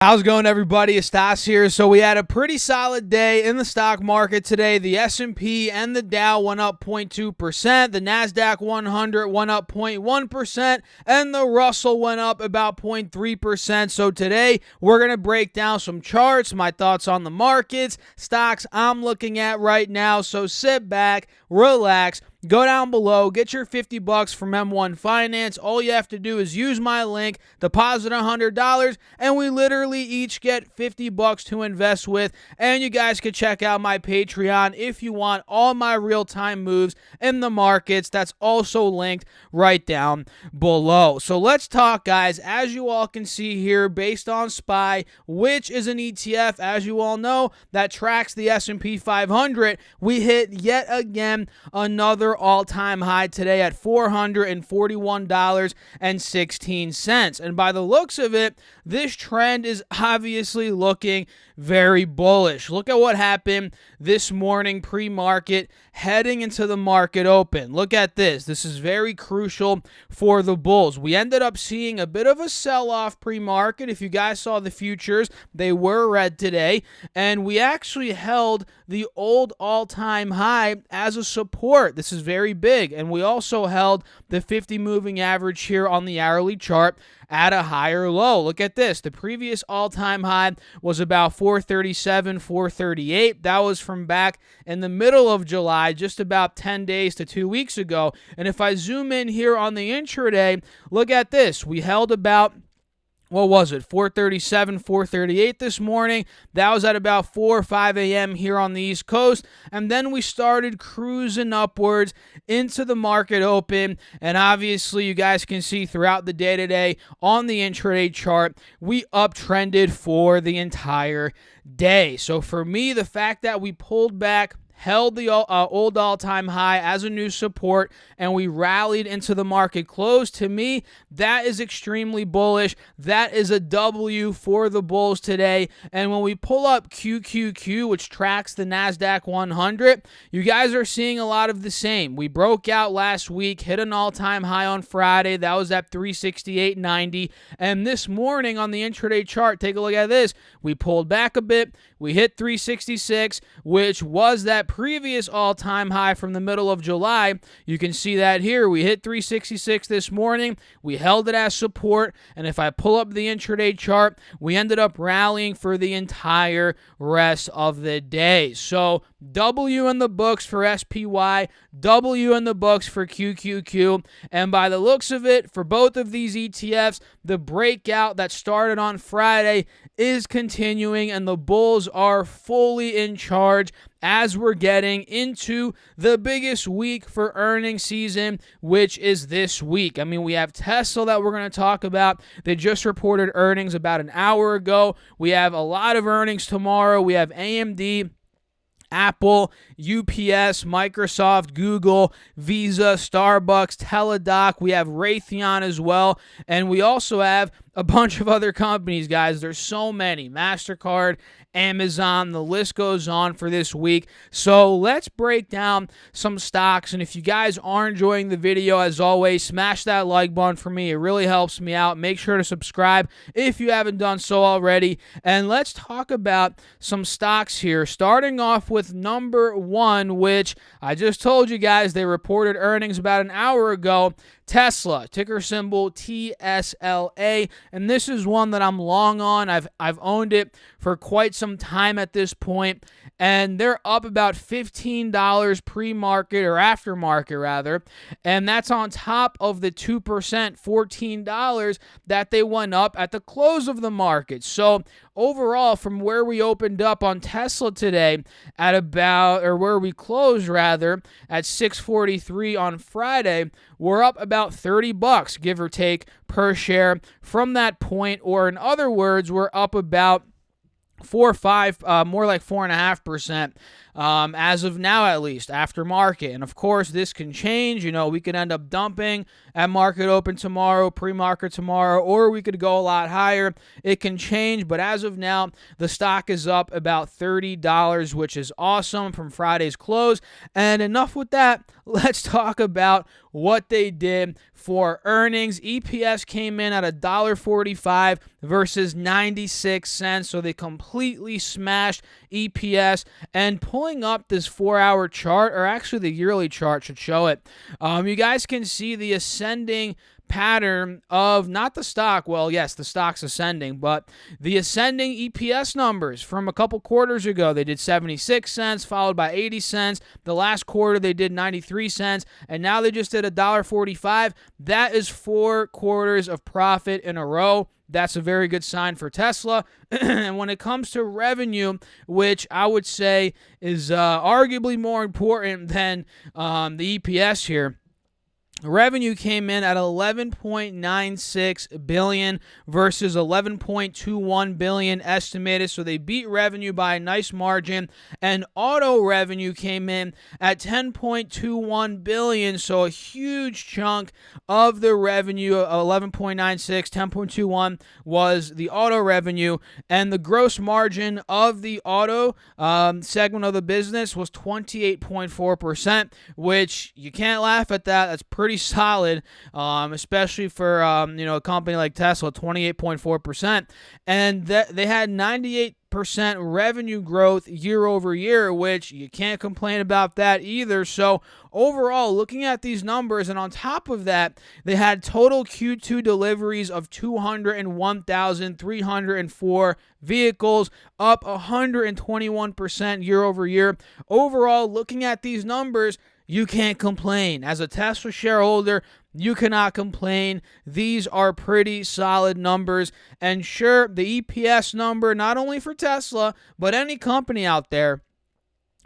How's it going, everybody? It's Stas here. So we had a pretty solid day in the stock market today. The S&P and the Dow went up 0.2%. The NASDAQ 100 went up 0.1%. And the Russell went up about 0.3%. So today we're going to break down some charts, my thoughts on the markets, stocks I'm looking at right now. So sit back, relax. Go down below, get your $50 from M1 Finance. All you have to do is use my link, deposit $100, and we literally each get $50 to invest with. And you guys can check out my Patreon if you want all my real-time moves in the markets. That's also linked right down below. So let's talk, guys. As you all can see here, based on SPY, which is an ETF, as you all know, that tracks the S&P 500, we hit yet again another all-time high today at $441.16. And by the looks of it, this trend is obviously looking very bullish. Look at what happened this morning pre-market heading into the market open. Look at this. This is very crucial for the bulls. We ended up seeing a bit of a sell-off pre-market. If you guys saw the futures, they were red today. And we actually held the old all-time high as a support. This is very big. And we also held the 50 moving average here on the hourly chart at a higher low. Look at this. The previous all-time high was about 437, 438. That was from back in the middle of July, just about 10 days to 2 weeks ago. And if I zoom in here on the intraday, look at this. We held about, what was it, 437, 438 this morning. That was at about 4 or 5 a.m. here on the East Coast. And then we started cruising upwards into the market open. And obviously, you guys can see throughout the day today on the intraday chart, we uptrended for the entire day. So for me, the fact that we pulled back, held the old all-time high as a new support, and we rallied into the market close. To me, that is extremely bullish. That is a W for the bulls today. And when we pull up QQQ, which tracks the NASDAQ 100, you guys are seeing a lot of the same. We broke out last week, hit an all-time high on Friday. That was at 368.90. And this morning on the intraday chart, take a look at this. We pulled back a bit. We hit 366, which was that previous all-time high from the middle of July. You can see that here. We hit 366 this morning. We held it as support. And if I pull up the intraday chart, we ended up rallying for the entire rest of the day. So W in the books for SPY, W in the books for QQQ. And by the looks of it, for both of these ETFs, the breakout that started on Friday is continuing, and the bulls are fully in charge as we're getting into the biggest week for earnings season, which is this week. I mean, we have Tesla that we're going to talk about. They just reported earnings about an hour ago. We have a lot of earnings tomorrow. We have AMD, Apple, UPS, Microsoft, Google, Visa, Starbucks, Teladoc. We have Raytheon as well. And we also have a bunch of other companies, guys. There's so many. MasterCard, Amazon, the list goes on for this week. So let's break down some stocks. And if you guys are enjoying the video, as always, smash that like button for me. It really helps me out. Make sure to subscribe if you haven't done so already. And let's talk about some stocks here, starting off with number one, which I just told you guys, they reported earnings about an hour ago. Tesla, ticker symbol TSLA, and this is one that I'm long on. I've owned it for quite some time at this point, and they're up about $15 pre-market or aftermarket rather, and that's on top of the 2%, $14 that they went up at the close of the market. So overall, from where we opened up on Tesla today at about, or where we closed rather, at 643 on Friday, we're up about $30, give or take, per share from that point. Or in other words, we're up about 4 or 5, more like 4.5%. as of now at least, after market. And of course, this can change. We could end up dumping at market open tomorrow, pre-market tomorrow, or we could go a lot higher. It can change, but as of now, the stock is up about $30, which is awesome from Friday's close. And enough with that. Let's talk about what they did for earnings. EPS came in at $1.45 versus 96 cents, so they completely smashed EPS. And pulling up this 4-hour chart, or actually the yearly chart should show it, you guys can see the ascending pattern of not the stock. Well, yes, the stock's ascending, but the ascending EPS numbers from a couple quarters ago. They did 76 cents, followed by 80 cents. The last quarter, they did 93 cents, and now they just did $1.45. That is 4 quarters of profit in a row. That's a very good sign for Tesla. And when it comes to revenue, which I would say is arguably more important than the EPS here, revenue came in at $11.96 billion versus $11.21 billion estimated, so they beat revenue by a nice margin. And auto revenue came in at $10.21 billion, so a huge chunk of the revenue, 11.96, 10.21 was the auto revenue, and the gross margin of the auto segment of the business was 28.4%, which you can't laugh at that. That's pretty solid, especially for a company like Tesla, 28.4%, and they had 98% revenue growth year over year, which you can't complain about that either. So overall, looking at these numbers, and on top of that, they had total Q2 deliveries of 201,304 vehicles, up 121% year over year. Overall, looking at these numbers, you can't complain. As a Tesla shareholder, you cannot complain. These are pretty solid numbers. And sure, the EPS number, not only for Tesla, but any company out there,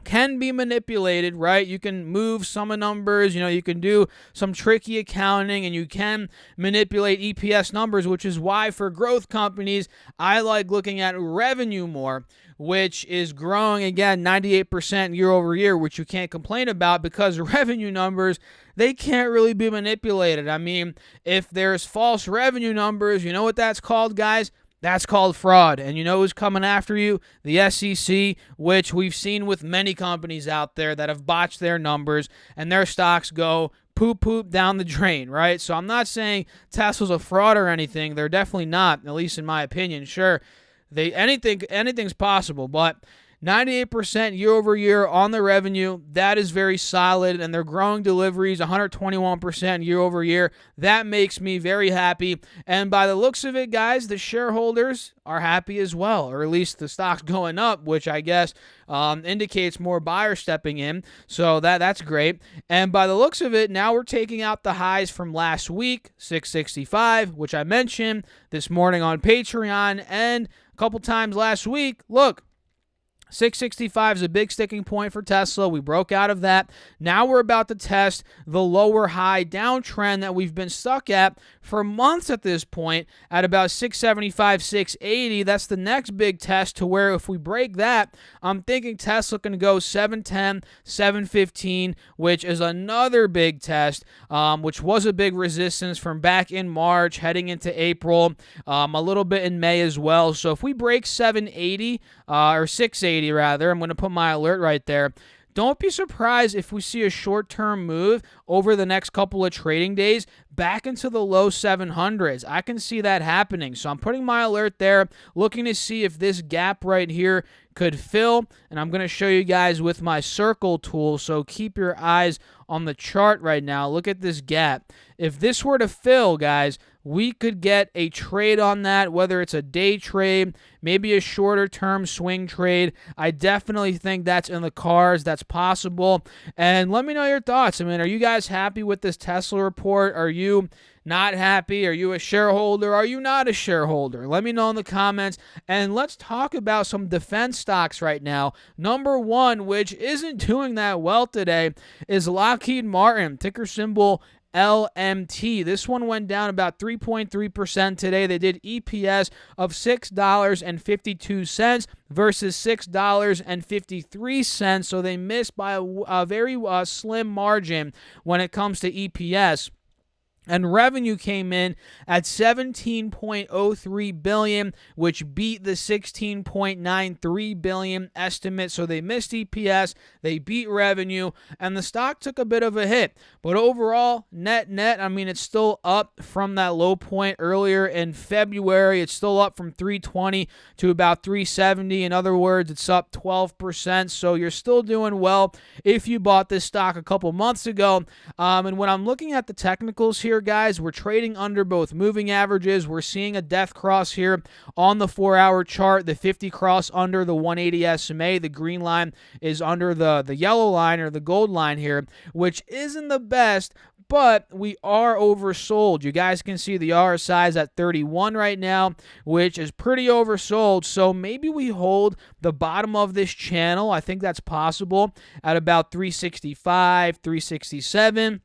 can be manipulated, right? You can move some of numbers, you can do some tricky accounting, and you can manipulate EPS numbers, which is why for growth companies, I like looking at revenue more, which is growing, again, 98% year over year, which you can't complain about because revenue numbers, they can't really be manipulated. I mean, if there's false revenue numbers, you know what that's called, guys? That's called fraud. And you know who's coming after you? The SEC, which we've seen with many companies out there that have botched their numbers and their stocks go poop down the drain, right? So I'm not saying Tesla's a fraud or anything. They're definitely not, at least in my opinion. Sure, anything's possible, but 98% year over year on the revenue, that is very solid, and they're growing deliveries 121% year over year. That makes me very happy, and by the looks of it, guys, the shareholders are happy as well, or at least the stock's going up, which I guess indicates more buyers stepping in, so that's great. And by the looks of it, now we're taking out the highs from last week, 665, which I mentioned this morning on Patreon, and a couple times last week. Look, 665 is a big sticking point for Tesla. We broke out of that. Now we're about to test the lower high downtrend that we've been stuck at for months at this point at about 675, 680. That's the next big test, to where if we break that, I'm thinking Tesla can go 710, 715, which is another big test, which was a big resistance from back in March heading into April, a little bit in May as well. So if we break 780 or 680 rather, I'm going to put my alert right there. Don't be surprised if we see a short-term move over the next couple of trading days back into the low 700s. I can see that happening. So I'm putting my alert there, looking to see if this gap right here could fill. And I'm going to show you guys with my circle tool. So keep your eyes on the chart right now. Look at this gap. If this were to fill, guys, we could get a trade on that, whether it's a day trade, maybe a shorter term swing trade. I definitely think that's in the cards. That's possible. And let me know your thoughts. I mean, are you guys happy with this Tesla report? Are you not happy? Are you a shareholder? Are you not a shareholder? Let me know in the comments. And let's talk about some defense stocks right now. Number one, which isn't doing that well today, is Lockheed Martin, ticker symbol LMT. This one went down about 3.3% today. They did EPS of $6.52 versus $6.53, so they missed by a very slim margin when it comes to EPS. And revenue came in at $17.03 billion, which beat the $16.93 billion estimate. So they missed EPS, they beat revenue, and the stock took a bit of a hit. But overall, net, I mean, it's still up from that low point earlier in February. It's still up from 320 to about 370. In other words, it's up 12%. So you're still doing well if you bought this stock a couple months ago. And when I'm looking at the technicals here, guys, we're trading under both moving averages. We're seeing a death cross here on the 4-hour chart, the 50 cross under the 180 SMA. The green line is under the yellow line or the gold line here, which isn't the best, but we are oversold. You guys can see the RSI is at 31 right now, which is pretty oversold. So maybe we hold the bottom of this channel. I think that's possible at about 365, 367.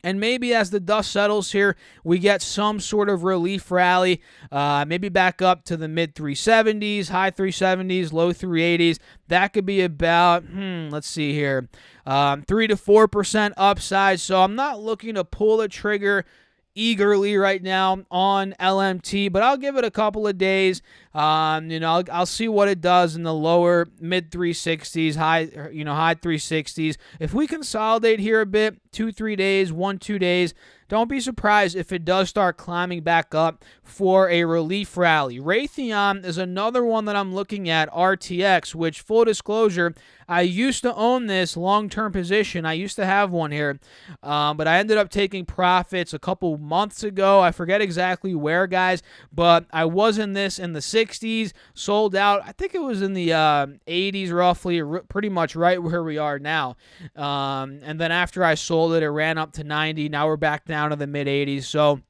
And maybe as the dust settles here, we get some sort of relief rally, maybe back up to the mid-370s, high 370s, low 380s. That could be about, let's see here, 3 to 4% upside. So I'm not looking to pull the trigger eagerly right now on LMT, but I'll give it a couple of days. I'll see what it does in the lower mid 360s, high 360s. If we consolidate here a bit, 2-3 days, 1-2 days, don't be surprised if it does start climbing back up for a relief rally. Raytheon is another one that I'm looking at, RTX, which, full disclosure, I used to own this long-term position. I used to have one here, but I ended up taking profits a couple months ago. I forget exactly where, guys, but I was in this in the 60s, sold out. I think it was in the 80s roughly, pretty much right where we are now. And then after I sold it, it ran up to 90. Now we're back down to the mid-80s. So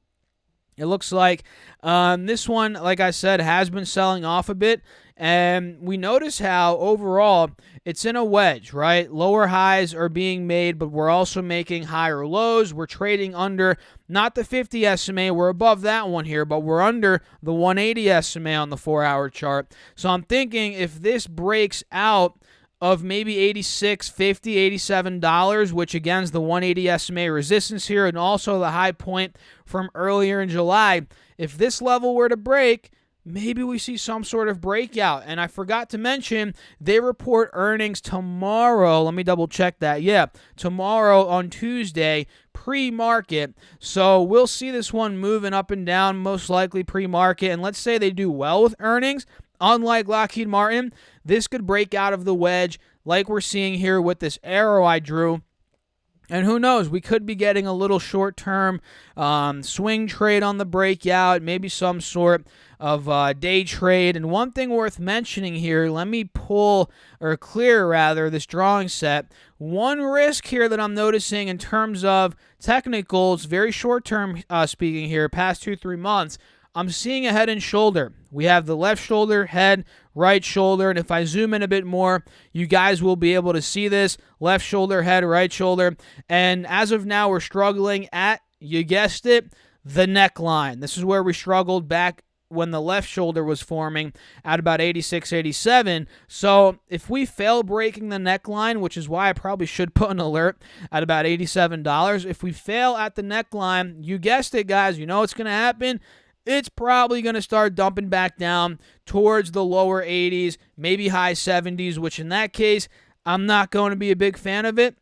it looks like this one, like I said, has been selling off a bit. And we notice how overall it's in a wedge, right? Lower highs are being made, but we're also making higher lows. We're trading under not the 50 SMA. We're above that one here, but we're under the 180 SMA on the 4-hour chart. So I'm thinking if this breaks out of maybe $86, $50, $87, which again is the 180 SMA resistance here and also the high point from earlier in July, if this level were to break, maybe we see some sort of breakout. And I forgot to mention, they report earnings tomorrow. Let me double check that. Yeah, tomorrow on Tuesday, pre-market. So we'll see this one moving up and down, most likely pre-market. And let's say they do well with earnings. Unlike Lockheed Martin, this could break out of the wedge like we're seeing here with this arrow I drew. And who knows, we could be getting a little short-term swing trade on the breakout, maybe some sort of day trade. And one thing worth mentioning here, let me clear this drawing set. One risk here that I'm noticing in terms of technicals, very short-term speaking here, past 2-3 months, I'm seeing a head and shoulder. We have the left shoulder, head, right shoulder, and if I zoom in a bit more, you guys will be able to see this. Left shoulder, head, right shoulder. And as of now, we're struggling at, you guessed it, the neckline. This is where we struggled back when the left shoulder was forming at about 86, 87. So if we fail breaking the neckline, which is why I probably should put an alert at about $87, if we fail at the neckline, you guessed it, guys, you know what's going to happen. It's probably going to start dumping back down towards the lower 80s, maybe high 70s, which in that case, I'm not going to be a big fan of it.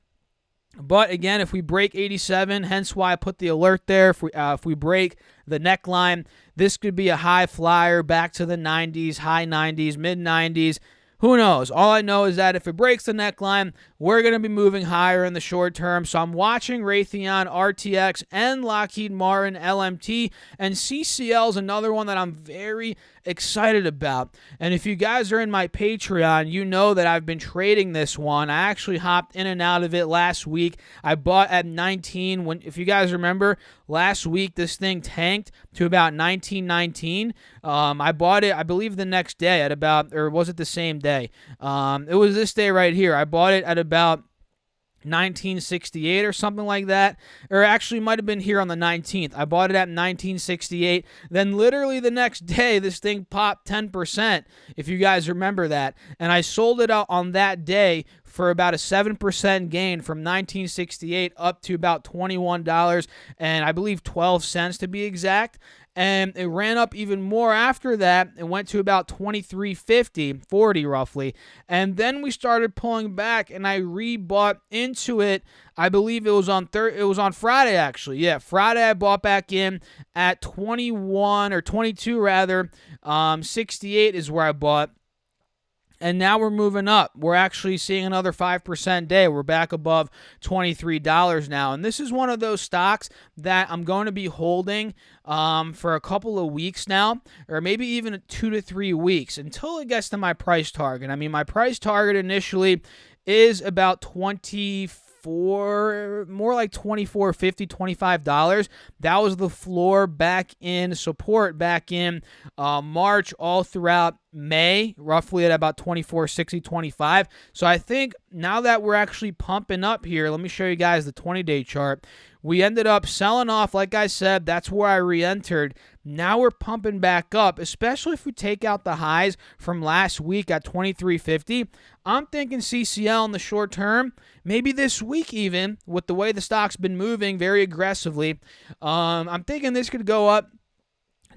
But again, if we break 87, hence why I put the alert there, if we break the neckline, this could be a high flyer back to the 90s, high 90s, mid 90s. Who knows? All I know is that if it breaks the neckline, we're going to be moving higher in the short term. So I'm watching Raytheon, RTX, and Lockheed Martin, LMT, and CCL is another one that I'm very excited about. And if you guys are in my Patreon, you know that I've been trading this one. I actually hopped in and out of it last week. I bought at 19. If you guys remember, last week this thing tanked to about 19.19. I bought it, I believe, the next day at about, or was it the same day? It was this day right here. I bought it at about 1968 or something like that, or actually might have been here on the 19th. I bought it at 1968. Then literally the next day, this thing popped 10%, if you guys remember that. And I sold it out on that day for about a 7% gain from 1968 up to about $21 and I believe 12 cents to be exact. And it ran up even more after that. It went to about 23.50, 40 roughly. And then we started pulling back, and I rebought into it. I believe it was on Friday actually. Yeah, Friday I bought back in at 21 or 22 rather. 68 is where I bought. And now we're moving up. We're actually seeing another 5% day. We're back above $23 now. And this is one of those stocks that I'm going to be holding for a couple of weeks now, or maybe even 2 to 3 weeks until it gets to my price target. I mean, my price target initially is about more like $24.50, $25. That was the floor back in support back in March, all throughout May, roughly at about $24.60, $25. So I think now that we're actually pumping up here, let me show you guys the 20-day chart. We ended up selling off, like I said, that's where I re-entered. Now we're pumping back up, especially if we take out the highs from last week at $23.50. I'm thinking CCL in the short term, maybe this week even, with the way the stock's been moving very aggressively. I'm thinking this could go up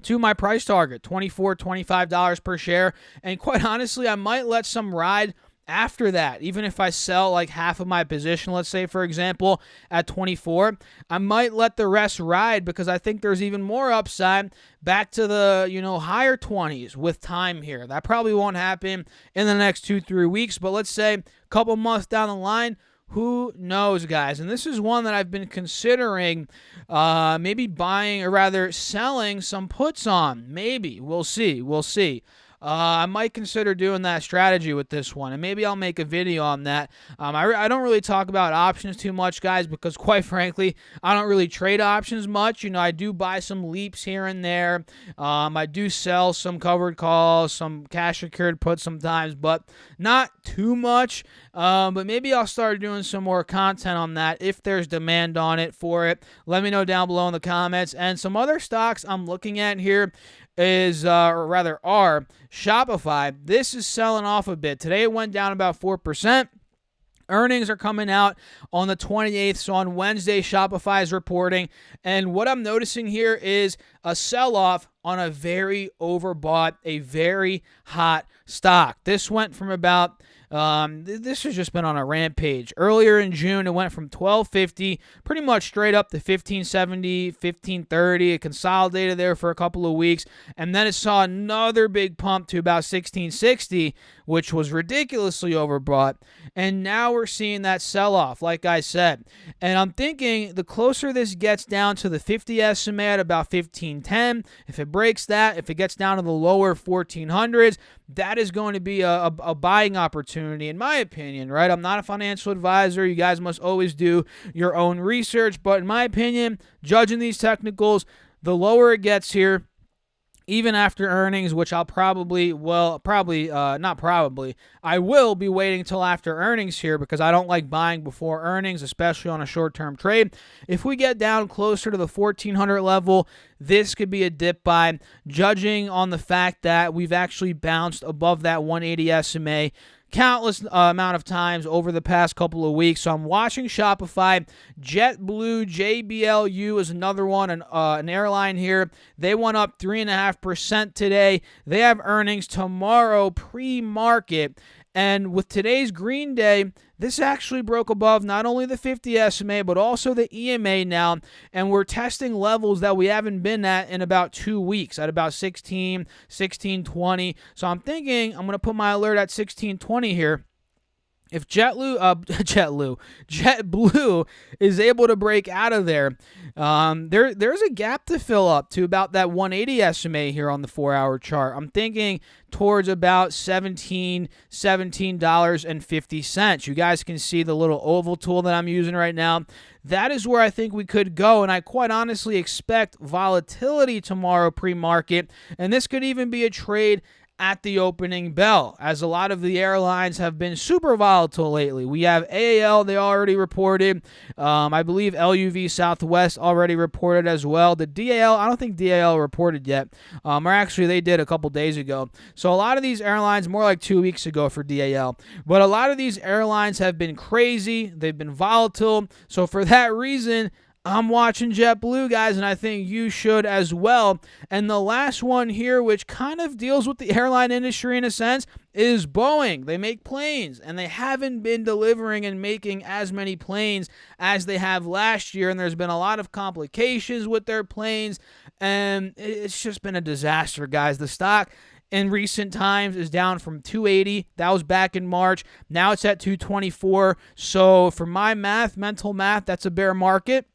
to my price target, $24, $25 per share. And quite honestly, I might let some ride after that. Even if I sell like half of my position, let's say, for example, at 24, I might let the rest ride because I think there's even more upside back to the, higher 20s with time here. That probably won't happen in the next 2-3 weeks, but let's say a couple months down the line, who knows, guys? And this is one that I've been considering maybe buying or rather selling some puts on. Maybe. We'll see. I might consider doing that strategy with this one, and maybe I'll make a video on that. I don't really talk about options too much, guys, because quite frankly, I don't really trade options much. I do buy some leaps here and there. I do sell some covered calls, some cash secured puts sometimes, but not too much. But maybe I'll start doing some more content on that if there's demand on it for it. Let me know down below in the comments. And some other stocks I'm looking at here are Shopify. This is selling off a bit. Today it went down about 4%. Earnings are coming out on the 28th, so on Wednesday, Shopify is reporting. And what I'm noticing here is a sell-off on a very overbought, a very hot stock. This went from about this has just been on a rampage. Earlier in June, it went from $12.50 pretty much straight up to $15.70, $15.30. It consolidated there for a couple of weeks, and then it saw another big pump to about $16.60, which was ridiculously overbought. And now we're seeing that sell-off, like I said. And I'm thinking the closer this gets down to the 50 SMA at about $15.10, if it breaks that, if it gets down to the lower 1400s, that is going to be a buying opportunity, in my opinion, right? I'm not a financial advisor. You guys must always do your own research. But in my opinion, judging these technicals, the lower it gets here, even after earnings, which I will be waiting until after earnings here because I don't like buying before earnings, especially on a short-term trade. If we get down closer to the 1400 level, this could be a dip buy, judging on the fact that we've actually bounced above that 180 SMA countless amount of times over the past couple of weeks. So I'm watching Shopify. Jetblue Jblu is another one, an airline here. They went up 3.5% today. They have earnings tomorrow pre-market. And with today's green day, this actually broke above not only the 50 SMA, but also the EMA now. And we're testing levels that we haven't been at in about 2 weeks, at about 16, 16.20. So I'm thinking I'm going to put my alert at 16.20 here. If Jetblue is able to break out of there, there's a gap to fill up to about that 180 SMA here on the 4-hour chart. I'm thinking towards about $17.50. You guys can see the little oval tool that I'm using right now. That is where I think we could go, and I quite honestly expect volatility tomorrow pre-market, and this could even be a trade at the opening bell, as a lot of the airlines have been super volatile lately. We have AAL, they already reported. I believe LUV Southwest already reported as well. The DAL, I don't think DAL reported yet, or actually they did a couple days ago. So a lot of these airlines, more like 2 weeks ago for DAL, but a lot of these airlines have been crazy. They've been volatile. So for that reason, I'm watching JetBlue, guys, and I think you should as well. And the last one here, which kind of deals with the airline industry in a sense, is Boeing. They make planes, and they haven't been delivering and making as many planes as they have last year, and there's been a lot of complications with their planes, and it's just been a disaster, guys. The stock in recent times is down from 280. That was back in March. Now it's at 224. So for my mental math, that's a bear market.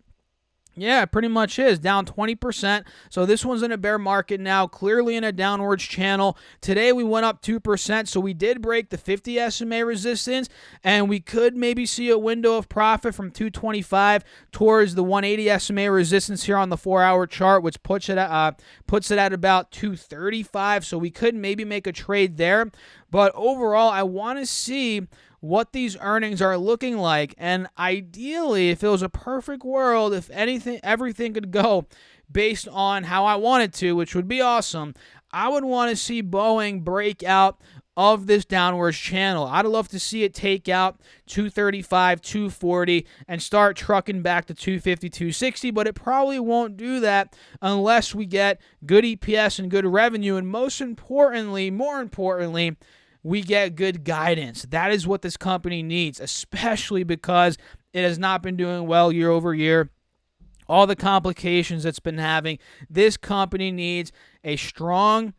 Yeah, it pretty much is. Down 20%. So this one's in a bear market now, clearly in a downwards channel. Today we went up 2%, so we did break the 50 SMA resistance, and we could maybe see a window of profit from 225 towards the 180 SMA resistance here on the 4-hour chart, which puts it at about 235. So we could maybe make a trade there. But overall, I want to see what these earnings are looking like, and ideally, if it was a perfect world, if everything could go based on how I wanted to, which would be awesome, I would want to see Boeing break out of this downwards channel. I'd love to see it take out 235, 240, and start trucking back to 250, 260, but it probably won't do that unless we get good EPS and good revenue, and more importantly, we get good guidance. That is what this company needs, especially because it has not been doing well year over year. All the complications it's been having. This company needs a strong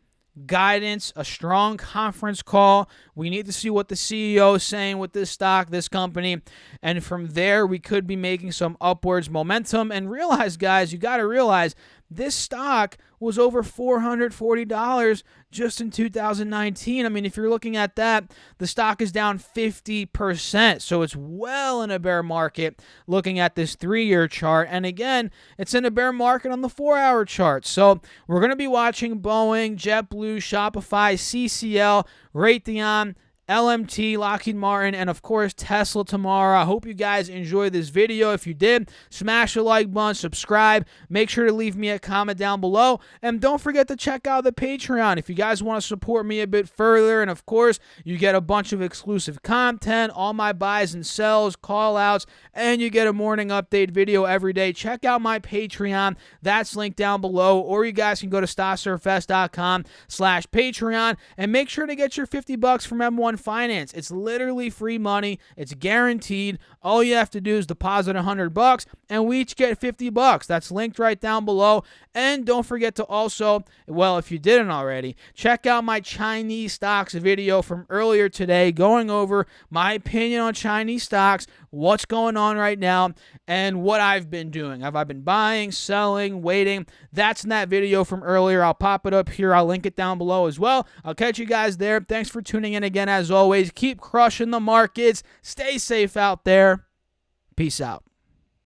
guidance, a strong conference call. We need to see what the CEO is saying with this stock, this company, and from there we could be making some upwards momentum. And realize, guys, you got to realize this stock was over $440 just in 2019. I mean, if you're looking at that, the stock is down 50%. So it's well in a bear market looking at this 3-year chart. And again, it's in a bear market on the 4-hour chart. So we're going to be watching Boeing, JetBlue, Shopify, CCL, Raytheon, LMT, Lockheed Martin, and of course Tesla tomorrow. I hope you guys enjoyed this video. If you did, smash the like button, subscribe, make sure to leave me a comment down below, and don't forget to check out the Patreon if you guys want to support me a bit further. And of course, you get a bunch of exclusive content, all my buys and sells, call outs, and you get a morning update video every day. Check out my Patreon. That's linked down below, or you guys can go to StockSurfest.com/Patreon and make sure to get your $50 from M1 Finance. It's literally free money. It's guaranteed. All you have to do is deposit $100 and we each get $50. That's linked right down below. And don't forget to also, well, if you didn't already, check out my Chinese stocks video from earlier today, going over my opinion on Chinese stocks, what's going on right now, and what I've been doing. Have I been buying, selling, waiting? That's in that video from earlier. I'll pop it up here. I'll link it down below as well. I'll catch you guys there. Thanks for tuning in again. As always, keep crushing the markets. Stay safe out there. Peace out.